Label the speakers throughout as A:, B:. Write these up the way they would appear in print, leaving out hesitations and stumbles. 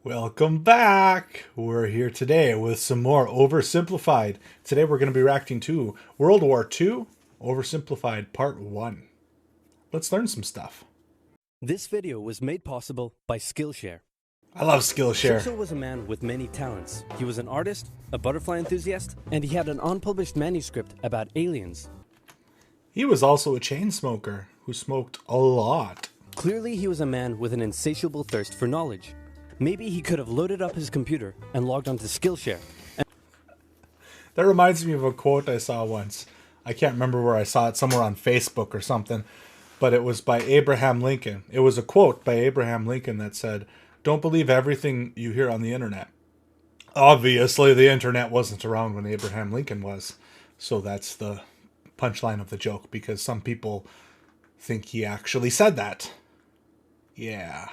A: Welcome back! We're here today with some more OverSimplified. Today we're going to be reacting to World War II, OverSimplified Part 1. Let's learn some stuff.
B: This video was made possible by Skillshare.
A: I love Skillshare.
B: Churchill was a man with many talents. He was an artist, a butterfly enthusiast, and he had an unpublished manuscript about aliens.
A: He was also a chain smoker who smoked a lot.
B: Clearly he was a man with an insatiable thirst for knowledge. Maybe he could have loaded up his computer and logged onto Skillshare.
A: That reminds me of a quote I saw once. I can't remember where I saw it, somewhere on Facebook or something, but it was by Abraham Lincoln. It was a quote by Abraham Lincoln that said, "Don't believe everything you hear on the internet." Obviously, the internet wasn't around when Abraham Lincoln was, so that's the punchline of the joke, because some people think he actually said that. Yeah.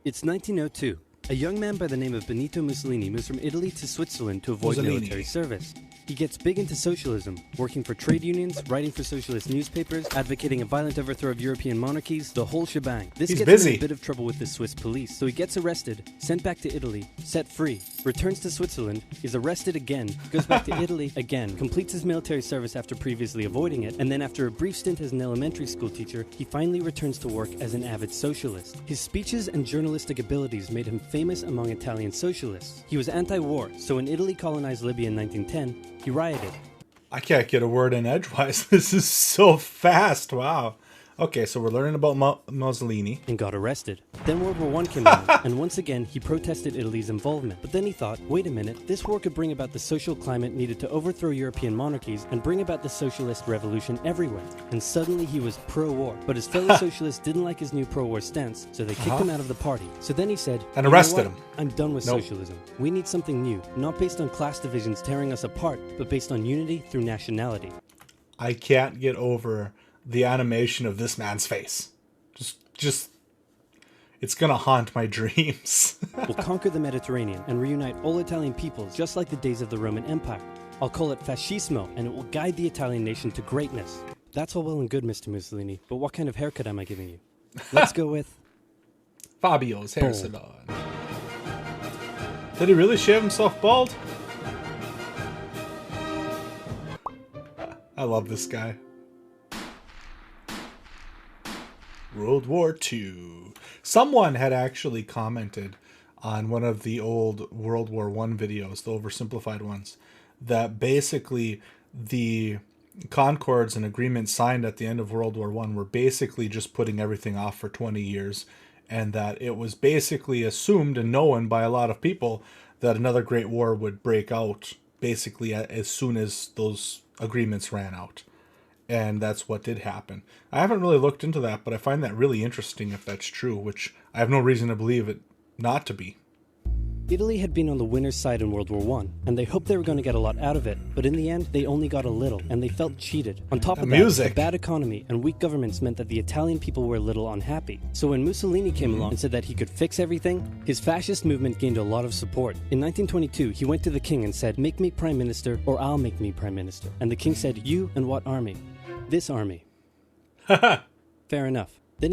B: It's 1902. A young man by the name of Benito Mussolini moves from Italy to Switzerland to avoid military service. He gets big into socialism, working for trade unions, writing for socialist newspapers, advocating a violent overthrow of European monarchies, the whole shebang. This gets him in a bit of trouble with the Swiss police, so he gets arrested, sent back to Italy, set free, returns to Switzerland, is arrested again, goes back to Italy again, completes his military service after previously avoiding it, and then after a brief stint as an elementary school teacher, he finally returns to work as an avid socialist. His speeches and journalistic abilities made him famous among Italian socialists. He was anti-war, so when Italy colonized Libya in 1910, he rioted.
A: I can't get a word in edgewise. This is so fast. Wow. Okay, so we're learning about Mussolini.
B: And got arrested. Then World War I came along, and once again he protested Italy's involvement. But then he thought, wait a minute, this war could bring about the social climate needed to overthrow European monarchies and bring about the socialist revolution everywhere. And suddenly he was pro-war. But his fellow socialists didn't like his new pro-war stance, so they kicked him out of the party. So then he said,
A: and arrested him.
B: I'm done with socialism. We need something new, not based on class divisions tearing us apart, but based on unity through nationality.
A: I can't get over the animation of this man's face. Just it's gonna haunt my dreams.
B: We'll conquer the Mediterranean and reunite all Italian peoples just like the days of the Roman Empire. I'll call it fascismo, and it will guide the Italian nation to greatness. That's all well and good, Mr. Mussolini, but what kind of haircut am I giving you? Let's go with
A: Fabio's hair salon. Did he really shave himself bald? I love this guy. World War II. Someone had actually commented on one of the old World War I videos, the oversimplified ones, that basically the concords and agreements signed at the end of World War I were basically just putting everything off for 20 years, and that it was basically assumed and known by a lot of people that another great war would break out basically as soon as those agreements ran out. And that's what did happen. I haven't really looked into that, but I find that really interesting if that's true, which I have no reason to believe it not to be.
B: Italy had been on the winner's side in World War I, and they hoped they were going to get a lot out of it, but in the end, they only got a little, and they felt cheated. On top of that, the bad economy and weak governments meant that the Italian people were a little unhappy. So when Mussolini came along and said that he could fix everything, his fascist movement gained a lot of support. In 1922, he went to the king and said, "Make me prime minister, or I'll make me prime minister." And the king said, "You and what army?" "This army." Fair enough. Then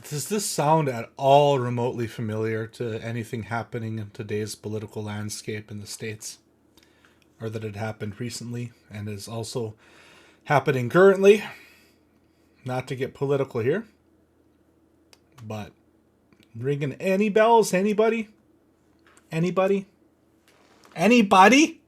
A: does this sound at all remotely familiar to anything happening in today's political landscape in the States? Or that it happened recently and is also happening currently? Not to get political here, but ringing any bells? Anybody? Anybody? Anybody?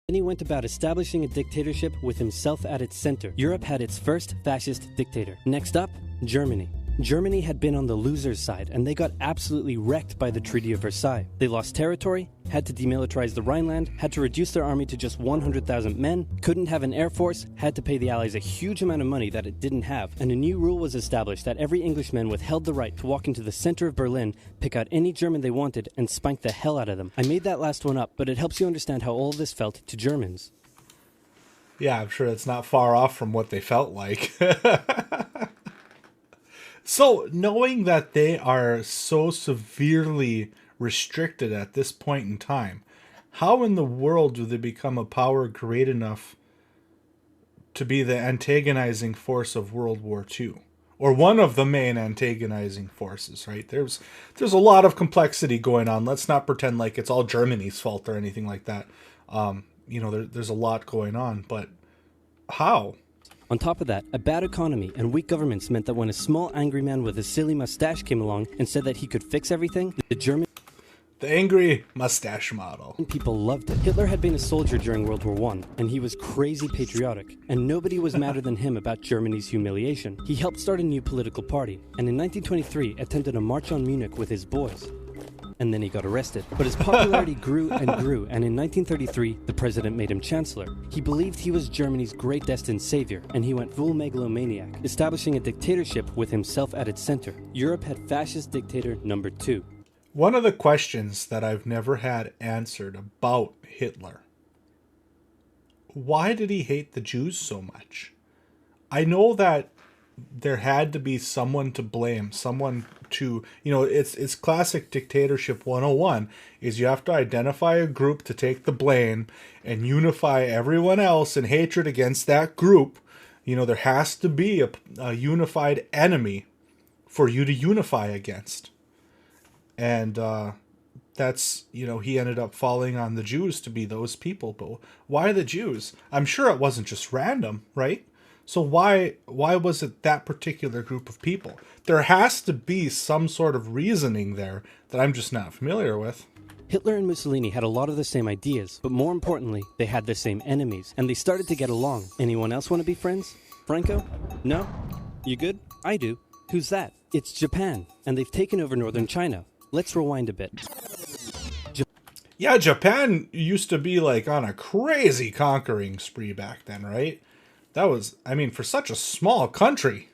B: Then he went about establishing a dictatorship with himself at its center. Europe had its first fascist dictator. Next up, Germany. Germany had been on the loser's side, and they got absolutely wrecked by the Treaty of Versailles. They lost territory, had to demilitarize the Rhineland, had to reduce their army to just 100,000 men, couldn't have an air force, had to pay the Allies a huge amount of money that it didn't have, and a new rule was established that every Englishman withheld the right to walk into the center of Berlin, pick out any German they wanted, and spank the hell out of them. I made that last one up, but it helps you understand how all of this felt to Germans.
A: Yeah, I'm sure it's not far off from what they felt like. So, knowing that they are so severely restricted at this point in time, how in the world do they become a power great enough to be the antagonizing force of World War II? or one of the main antagonizing forces, right? There's a lot of complexity going on. Let's not pretend like it's all Germany's fault or anything like that. There's a lot going on, but how?
B: On top of that, a bad economy and weak governments meant that when a small angry man with a silly mustache came along and said that he could fix everything,
A: The angry mustache model.
B: people loved it. Hitler had been a soldier during World War I, and he was crazy patriotic, and nobody was madder than him about Germany's humiliation. He helped start a new political party, and in 1923 attempted a march on Munich with his boys. And then he got arrested. But his popularity grew, and in 1933, the president made him chancellor. He believed he was Germany's great destined savior, and he went full megalomaniac, establishing a dictatorship with himself at its center. Europe had fascist dictator number 2.
A: One of the questions that I've never had answered about Hitler: why did he hate the Jews so much? I know that there had to be someone to blame, someone to, it's classic dictatorship 101 is you have to identify a group to take the blame and unify everyone else in hatred against that group. There has to be a unified enemy for you to unify against. And that's, he ended up falling on the Jews to be those people. But why the Jews? I'm sure it wasn't just random, right? So why was it that particular group of people? There has to be some sort of reasoning there that I'm just not familiar with.
B: Hitler and Mussolini had a lot of the same ideas, but more importantly, they had the same enemies, and they started to get along. Anyone else want to be friends? Franco? No? You good? I do. Who's that? It's Japan, and they've taken over northern China. Let's rewind a bit.
A: Yeah, Japan used to be like on a crazy conquering spree back then, right? That was, for such a small country.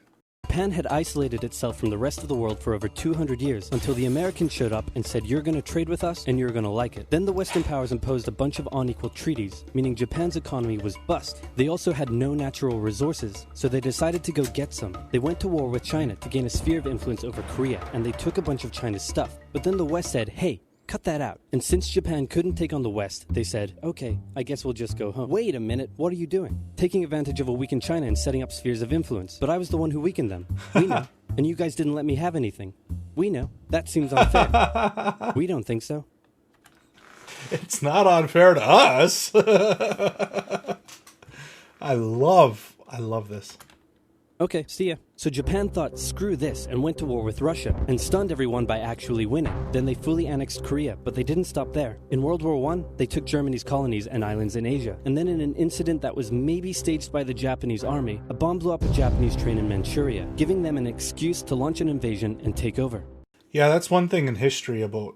B: Japan had isolated itself from the rest of the world for over 200 years until the Americans showed up and said, you're going to trade with us and you're going to like it. Then the Western powers imposed a bunch of unequal treaties, meaning Japan's economy was bust. They also had no natural resources, so they decided to go get some. They went to war with China to gain a sphere of influence over Korea, and they took a bunch of China's stuff. But then the West said, hey, cut that out. And since Japan couldn't take on the West, they said, okay, I guess we'll just go home. Wait a minute, what are you doing? Taking advantage of a weakened China and setting up spheres of influence. But I was the one who weakened them. We know. And you guys didn't let me have anything. We know. That seems unfair. We don't think so.
A: It's not unfair to us. I love this.
B: Okay, see ya. So Japan thought, screw this, and went to war with Russia, and stunned everyone by actually winning. Then they fully annexed Korea, but they didn't stop there. In World War I, they took Germany's colonies and islands in Asia. And then in an incident that was maybe staged by the Japanese army, a bomb blew up a Japanese train in Manchuria, giving them an excuse to launch an invasion and take over.
A: Yeah, that's one thing in history about,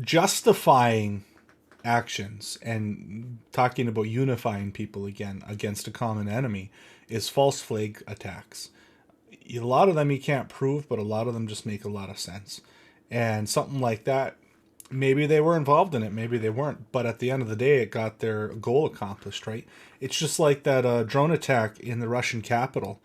A: justifying actions and talking about unifying people again against a common enemy is false flag attacks. A lot of them you can't prove, but a lot of them just make a lot of sense. And something like that, maybe they were involved in it, maybe they weren't, but at the end of the day, it got their goal accomplished, right? It's just like that drone attack in the Russian capital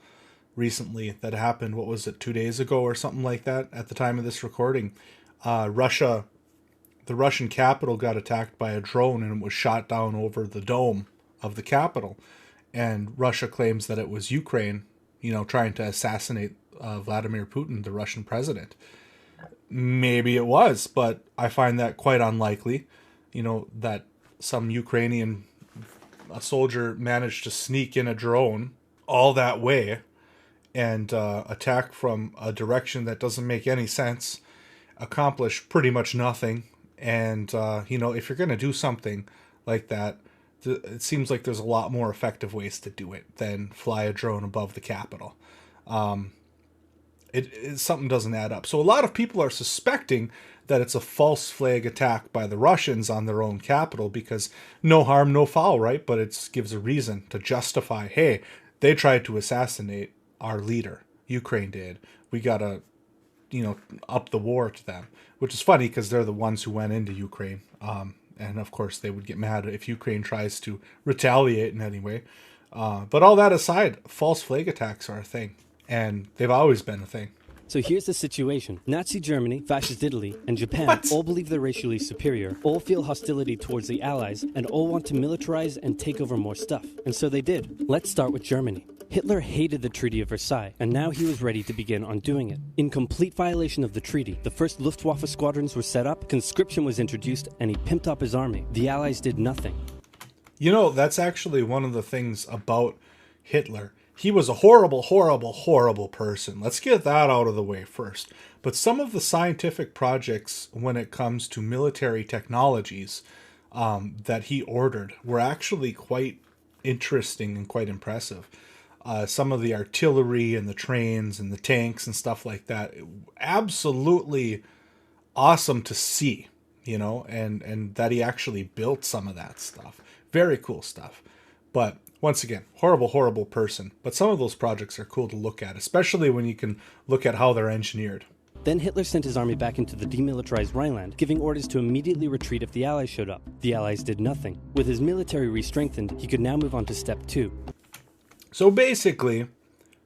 A: recently that happened, 2 days ago or something like that at the time of this recording. The Russian capital got attacked by a drone and it was shot down over the dome of the capital. And Russia claims that it was Ukraine, trying to assassinate Vladimir Putin, the Russian president. Maybe it was, but I find that quite unlikely, that some Ukrainian soldier managed to sneak in a drone all that way and attack from a direction that doesn't make any sense, accomplish pretty much nothing. And, if you're going to do something like that, it seems like there's a lot more effective ways to do it than fly a drone above the capital. Something doesn't add up. So a lot of people are suspecting that it's a false flag attack by the Russians on their own capital because no harm, no foul, right? But it gives a reason to justify, hey, they tried to assassinate our leader. Ukraine did. We got to, up the war to them, which is funny because they're the ones who went into Ukraine. And of course, they would get mad if Ukraine tries to retaliate in any way. But all that aside, false flag attacks are a thing. And they've always been a thing.
B: So here's the situation. Nazi Germany, Fascist Italy, and Japan all believe they're racially superior, all feel hostility towards the Allies, and all want to militarize and take over more stuff. And so they did. Let's start with Germany. Hitler hated the Treaty of Versailles, and now he was ready to begin undoing it. In complete violation of the treaty, the first Luftwaffe squadrons were set up, conscription was introduced, and he pimped up his army. The Allies did nothing.
A: You know, that's actually one of the things about Hitler. He was a horrible, horrible, horrible person. Let's get that out of the way first. But some of the scientific projects when it comes to military technologies that he ordered were actually quite interesting and quite impressive. Some of the artillery and the trains and the tanks and stuff like that, absolutely awesome to see, you know, and that he actually built some of that stuff. Very cool stuff. But once again, horrible, horrible person. But some of those projects are cool to look at, especially when you can look at how they're engineered.
B: Then Hitler sent his army back into the demilitarized Rhineland, giving orders to immediately retreat if the Allies showed up. The Allies did nothing. With his military re-strengthened, he could now move on to step 2.
A: So basically,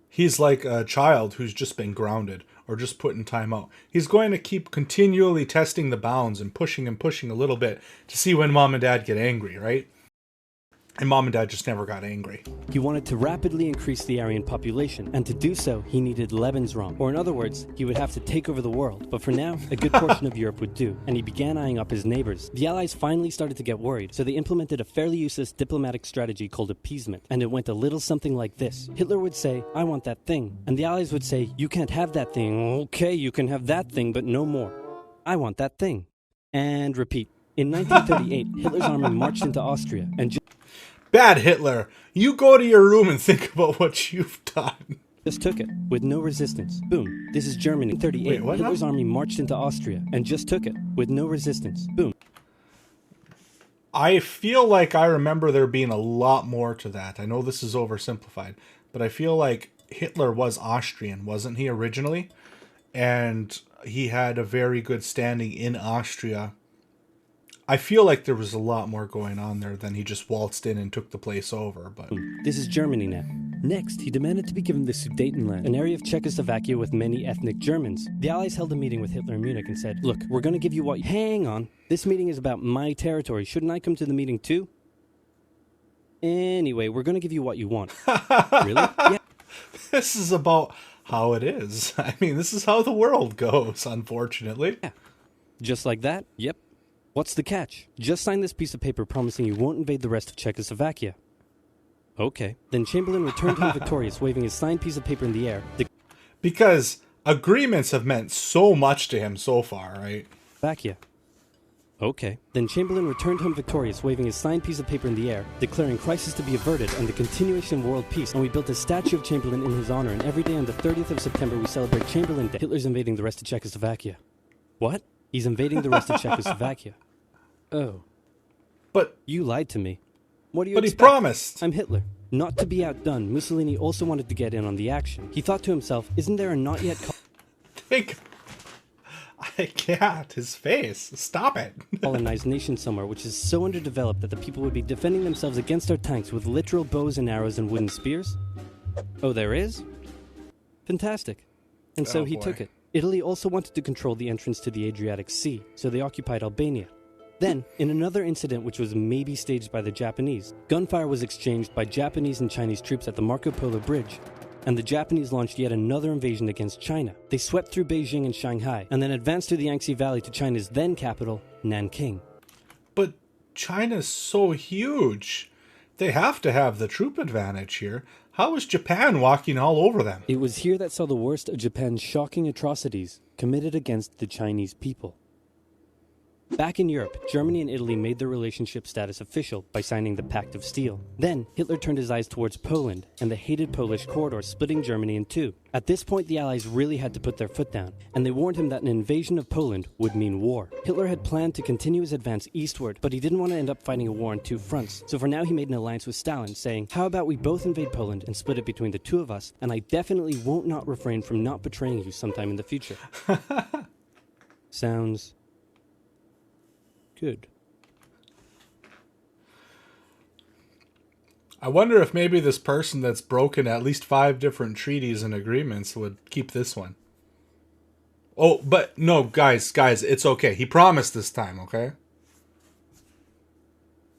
A: he's like a child who's just been grounded or just put in time out. He's going to keep continually testing the bounds and pushing a little bit to see when mom and dad get angry, right? And mom and dad just never got angry.
B: He wanted to rapidly increase the Aryan population, and to do so, he needed Lebensraum. Or in other words, he would have to take over the world. But for now, a good portion of Europe would do, and he began eyeing up his neighbors. The Allies finally started to get worried, so they implemented a fairly useless diplomatic strategy called appeasement. And it went a little something like this. Hitler would say, "I want that thing." And the Allies would say, "You can't have that thing." "Okay, you can have that thing, but no more." "I want that thing." And repeat. In 1938, Hitler's army marched into Austria, and
A: Bad Hitler, you go to your room and think about what you've done.
B: just took it, with no resistance. Boom. This is Germany. In 1938,
A: Wait,
B: Hitler's army marched into Austria, and just took it, with no resistance. Boom.
A: I feel like I remember there being a lot more to that. I know this is oversimplified, but I feel like Hitler was Austrian, wasn't he, originally? And he had a very good standing in Austria. I feel like there was a lot more going on there than he just waltzed in and took the place over. But
B: this is Germany now. Next, he demanded to be given the Sudetenland, an area of Czechoslovakia with many ethnic Germans. The Allies held a meeting with Hitler in Munich and said, "Look, we're going to give you what... Hang on. This meeting is about my territory. Shouldn't I come to the meeting too? Anyway, we're going to give you what you want." Really? Yeah.
A: This is about how it is. I mean, this is how the world goes, unfortunately.
B: Yeah. Just like that? Yep. What's the catch? Just sign this piece of paper promising you won't invade the rest of Czechoslovakia. Okay. Then Chamberlain returned home victorious, waving his signed piece of paper in the air.
A: Because agreements have meant so much to him so far, right?
B: Czechoslovakia. Okay. Then Chamberlain returned home victorious, waving his signed piece of paper in the air, declaring crisis to be averted and the continuation of world peace. And we built a statue of Chamberlain in his honor, and every day on the 30th of September we celebrate Chamberlain Day. Hitler's invading the rest of Czechoslovakia. What? He's invading the rest of Czechoslovakia. Oh.
A: But
B: you lied to me. What do you
A: But
B: expect?
A: he promised.
B: I'm Hitler. Not to be outdone, Mussolini also wanted to get in on the action. He thought to himself, isn't there a not yet...
A: Think... I can't. His face. Stop it.
B: colonized nation somewhere which is so underdeveloped that the people would be defending themselves against our tanks with literal bows and arrows and wooden spears? Oh, there is? Fantastic. And so he took it. Italy also wanted to control the entrance to the Adriatic Sea, so they occupied Albania. Then, in another incident which was maybe staged by the Japanese, gunfire was exchanged by Japanese and Chinese troops at the Marco Polo Bridge, and the Japanese launched yet another invasion against China. They swept through Beijing and Shanghai, and then advanced through the Yangtze Valley to China's then capital, Nanking.
A: But China's so huge. They have to have the troop advantage here. How is Japan walking all over them?
B: It was here that saw the worst of Japan's shocking atrocities committed against the Chinese people. Back in Europe, Germany and Italy made their relationship status official by signing the Pact of Steel. Then, Hitler turned his eyes towards Poland and the hated Polish corridor splitting Germany in two. At this point, the Allies really had to put their foot down, and they warned him that an invasion of Poland would mean war. Hitler had planned to continue his advance eastward, but he didn't want to end up fighting a war on two fronts. So for now, he made an alliance with Stalin, saying, "How about we both invade Poland and split it between the two of us, and I definitely won't not refrain from not betraying you sometime in the future." Sounds... good.
A: I wonder if maybe this person that's broken at least 5 different treaties and agreements would keep this one. Oh, but no, guys, it's okay. He promised this time, okay?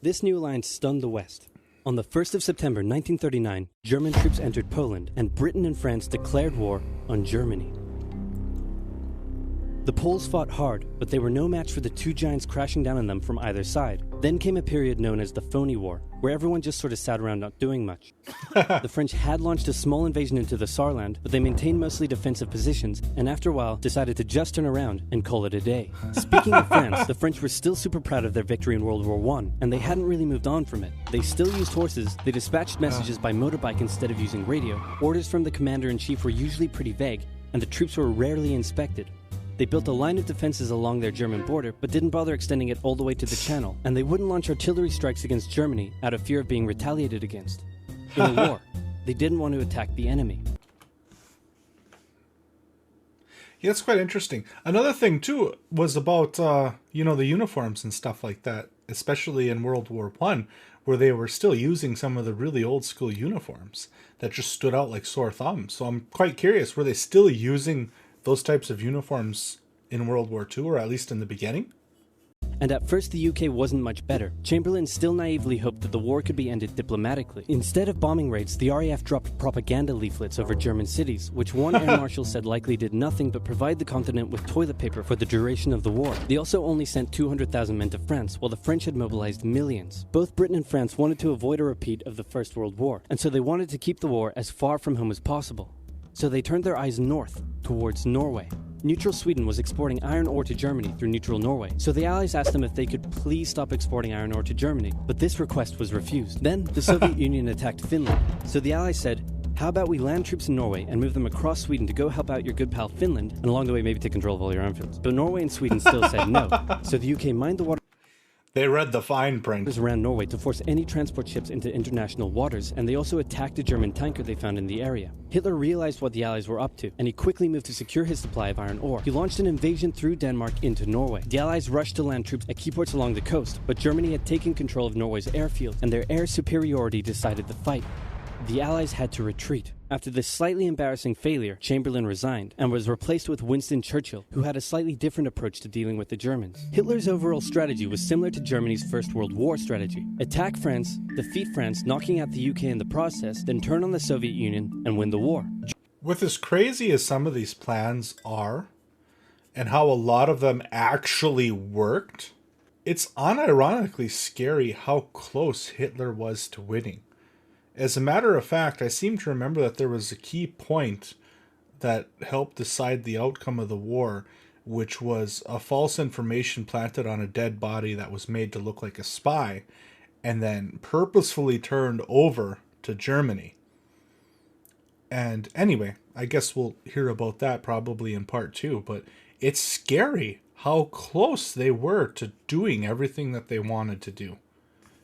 B: This new alliance stunned the West. On the 1st of September 1939, German troops entered Poland, and Britain and France declared war on Germany. The Poles fought hard, but they were no match for the two giants crashing down on them from either side. Then came a period known as the Phony War, where everyone just sort of sat around not doing much. The French had launched a small invasion into the Saarland, but they maintained mostly defensive positions, and after a while decided to just turn around and call it a day. Speaking of France, the French were still super proud of their victory in World War I, and they hadn't really moved on from it. They still used horses, they dispatched messages by motorbike instead of using radio, orders from the commander-in-chief were usually pretty vague, and the troops were rarely inspected. They built a line of defenses along their German border, but didn't bother extending it all the way to the Channel, and they wouldn't launch artillery strikes against Germany out of fear of being retaliated against. In a war, they didn't want to attack the enemy.
A: Yeah, that's quite interesting. Another thing, too, was about, the uniforms and stuff like that, especially in World War I, where they were still using some of the really old-school uniforms that just stood out like sore thumbs. So I'm quite curious, were they still using those types of uniforms in World War II, or at least in the beginning?
B: And at first the UK wasn't much better. Chamberlain still naively hoped that the war could be ended diplomatically. Instead of bombing raids, the RAF dropped propaganda leaflets over German cities, which one air marshal said likely did nothing but provide the continent with toilet paper for the duration of the war. They also only sent 200,000 men to France, while the French had mobilized millions. Both Britain and France wanted to avoid a repeat of the First World War, and so they wanted to keep the war as far from home as possible. So they turned their eyes north, towards Norway. Neutral Sweden was exporting iron ore to Germany through neutral Norway, so the Allies asked them if they could please stop exporting iron ore to Germany, but this request was refused. Then, the Soviet Union attacked Finland, so the Allies said, how about we land troops in Norway and move them across Sweden to go help out your good pal Finland, and along the way maybe take control of all your arm fields. But Norway and Sweden still said no, so the UK mined the water.
A: They read the fine print
B: Around Norway to force any transport ships into international waters, and they also attacked a German tanker they found in the area. Hitler realized what the Allies were up to, and he quickly moved to secure his supply of iron ore. He launched an invasion through Denmark into Norway. The Allies rushed to land troops at key ports along the coast, but Germany had taken control of Norway's airfield, and their air superiority decided the fight. The Allies had to retreat. After this slightly embarrassing failure, Chamberlain resigned and was replaced with Winston Churchill, who had a slightly different approach to dealing with the Germans. Hitler's overall strategy was similar to Germany's First World War strategy. Attack France, defeat France, knocking out the UK in the process, then turn on the Soviet Union and win the war.
A: With as crazy as some of these plans are, and how a lot of them actually worked, it's unironically scary how close Hitler was to winning. As a matter of fact, I seem to remember that there was a key point that helped decide the outcome of the war, which was a false information planted on a dead body that was made to look like a spy, and then purposefully turned over to Germany. And anyway, I guess we'll hear about that probably in part 2, but it's scary how close they were to doing everything that they wanted to do.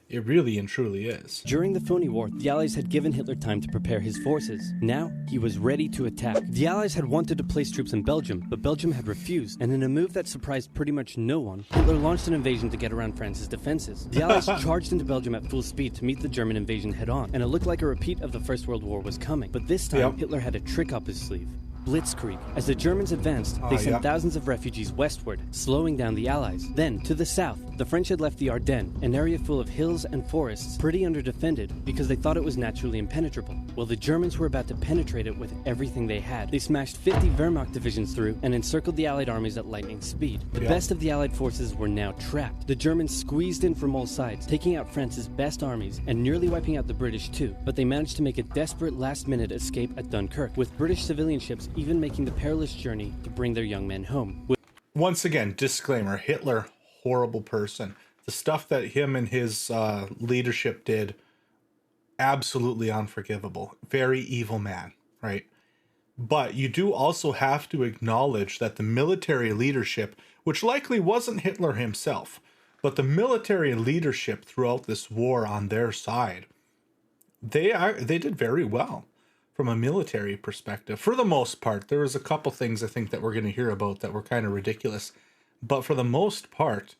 A: It really and truly is.
B: During the Phony War, the Allies had given Hitler time to prepare his forces. Now, he was ready to attack. The Allies had wanted to place troops in Belgium, but Belgium had refused, and in a move that surprised pretty much no one, Hitler launched an invasion to get around France's defenses. The Allies charged into Belgium at full speed to meet the German invasion head-on, and it looked like a repeat of the First World War was coming. But this time, Hitler had a trick up his sleeve. Blitzkrieg. As the Germans advanced, they sent thousands of refugees westward, slowing down the Allies. Then, to the south, the French had left the Ardennes, an area full of hills and forests, pretty underdefended because they thought it was naturally impenetrable. Well, the Germans were about to penetrate it with everything they had. They smashed 50 Wehrmacht divisions through and encircled the Allied armies at lightning speed. The best of the Allied forces were now trapped. The Germans squeezed in from all sides, taking out France's best armies and nearly wiping out the British too. But they managed to make a desperate last-minute escape at Dunkirk, with British civilian ships even making the perilous journey to bring their young men home.
A: Once again, disclaimer, Hitler, horrible person. The stuff that him and his leadership did, absolutely unforgivable. Very evil man, right? But you do also have to acknowledge that the military leadership, which likely wasn't Hitler himself, but the military leadership throughout this war on their side, they did very well. From a military perspective, for the most part. There was a couple things I think that we're going to hear about that were kind of ridiculous, but for the most part,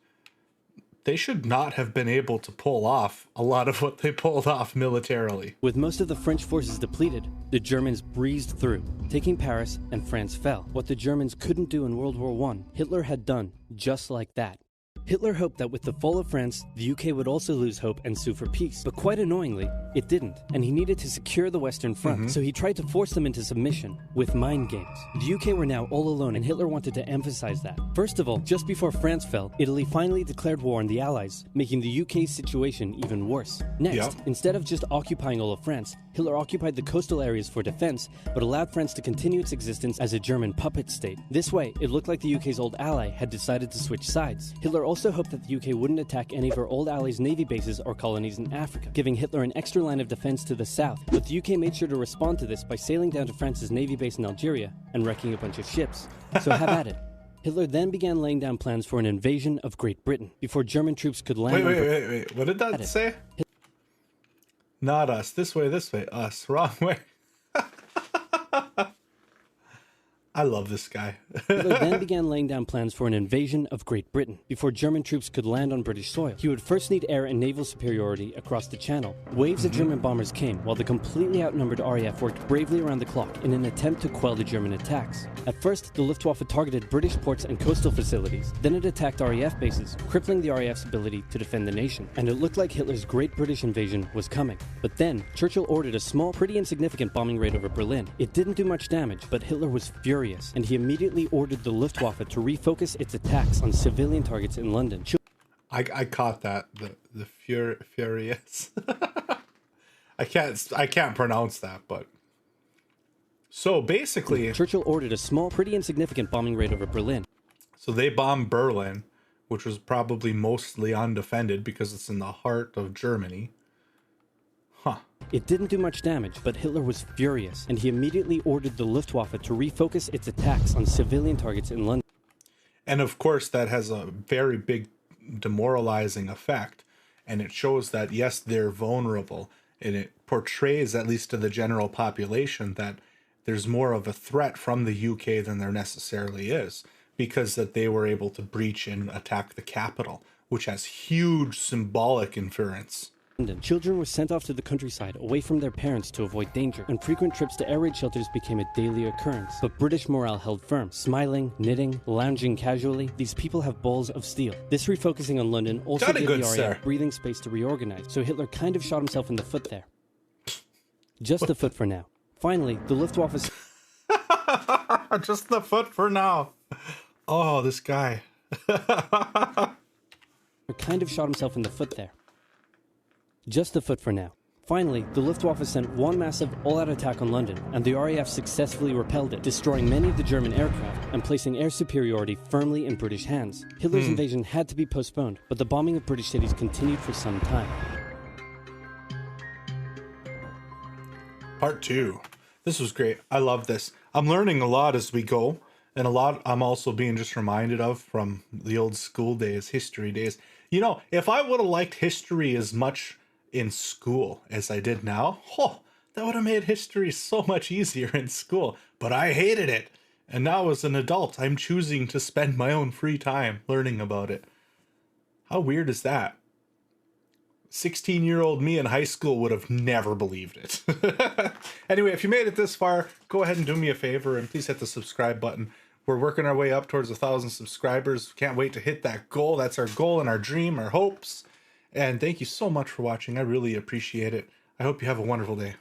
A: they should not have been able to pull off a lot of what they pulled off militarily.
B: With most of the French forces depleted, the Germans breezed through, taking Paris, and France fell. What the Germans couldn't do in World War I, Hitler had done just like that. Hitler hoped that with the fall of France, the UK would also lose hope and sue for peace. But quite annoyingly, it didn't, and he needed to secure the Western Front, so he tried to force them into submission with mind games. The UK were now all alone, and Hitler wanted to emphasize that. First of all, just before France fell, Italy finally declared war on the Allies, making the UK's situation even worse. Next, instead of just occupying all of France, Hitler occupied the coastal areas for defense, but allowed France to continue its existence as a German puppet state. This way, it looked like the UK's old ally had decided to switch sides. Hitler also hoped that the UK wouldn't attack any of her old allies' navy bases or colonies in Africa, giving Hitler an extra line of defense to the south. But the UK made sure to respond to this by sailing down to France's navy base in Algeria and wrecking a bunch of ships. So have at it. Hitler then began laying down plans for an invasion of Great Britain before German troops could land.
A: Wait. What did that say? Not us. This way, us. Wrong way. I love this guy.
B: Hitler then began laying down plans for an invasion of Great Britain. Before German troops could land on British soil, he would first need air and naval superiority across the Channel. Waves of German bombers came, while the completely outnumbered RAF worked bravely around the clock in an attempt to quell the German attacks. At first, the Luftwaffe targeted British ports and coastal facilities. Then it attacked RAF bases, crippling the RAF's ability to defend the nation. And it looked like Hitler's Great British invasion was coming. But then, Churchill ordered a small, pretty insignificant bombing raid over Berlin. It didn't do much damage, but Hitler was furious, and he immediately ordered the Luftwaffe to refocus its attacks on civilian targets in London.
A: I caught that, the furious. I can't pronounce that, but so basically
B: Churchill ordered a small, pretty insignificant bombing raid over Berlin.
A: So they bombed Berlin, which was probably mostly undefended because it's in the heart of Germany.
B: It didn't do much damage, but Hitler was furious, and he immediately ordered the Luftwaffe to refocus its attacks on civilian targets in London.
A: And of course, that has a very big demoralizing effect, and it shows that, yes, they're vulnerable, and it portrays, at least to the general population, that there's more of a threat from the UK than there necessarily is, because that they were able to breach and attack the capital, which has huge symbolic inference.
B: Children were sent off to the countryside away from their parents to avoid danger, and frequent trips to air raid shelters became a daily occurrence. But British morale held firm. Smiling, knitting, lounging casually, these people have balls of steel. This refocusing on London also gave the RAF breathing space to reorganize, so Hitler kind of shot himself in the foot there. Just the foot for now. Finally, the Luftwaffe...
A: Just the foot for now. Oh, this guy.
B: kind of shot himself in the foot there. Just the foot for now. Finally, the Luftwaffe sent one massive all-out attack on London, and the RAF successfully repelled it, destroying many of the German aircraft and placing air superiority firmly in British hands. Hitler's invasion had to be postponed, but the bombing of British cities continued for some time.
A: Part 2. This was great. I love this. I'm learning a lot as we go, and a lot I'm also being just reminded of from the old school days, history days. You know, if I would have liked history as much in school as I did now, that would have made history so much easier in school. But I hated it. And now as an adult, I'm choosing to spend my own free time learning about it. How weird is that? 16-year-old me in high school would have never believed it. Anyway, if you made it this far, go ahead and do me a favor and please hit the subscribe button. We're working our way up towards 1,000 subscribers. Can't wait to hit that goal. That's our goal and our dream, our hopes. And thank you so much for watching. I really appreciate it. I hope you have a wonderful day.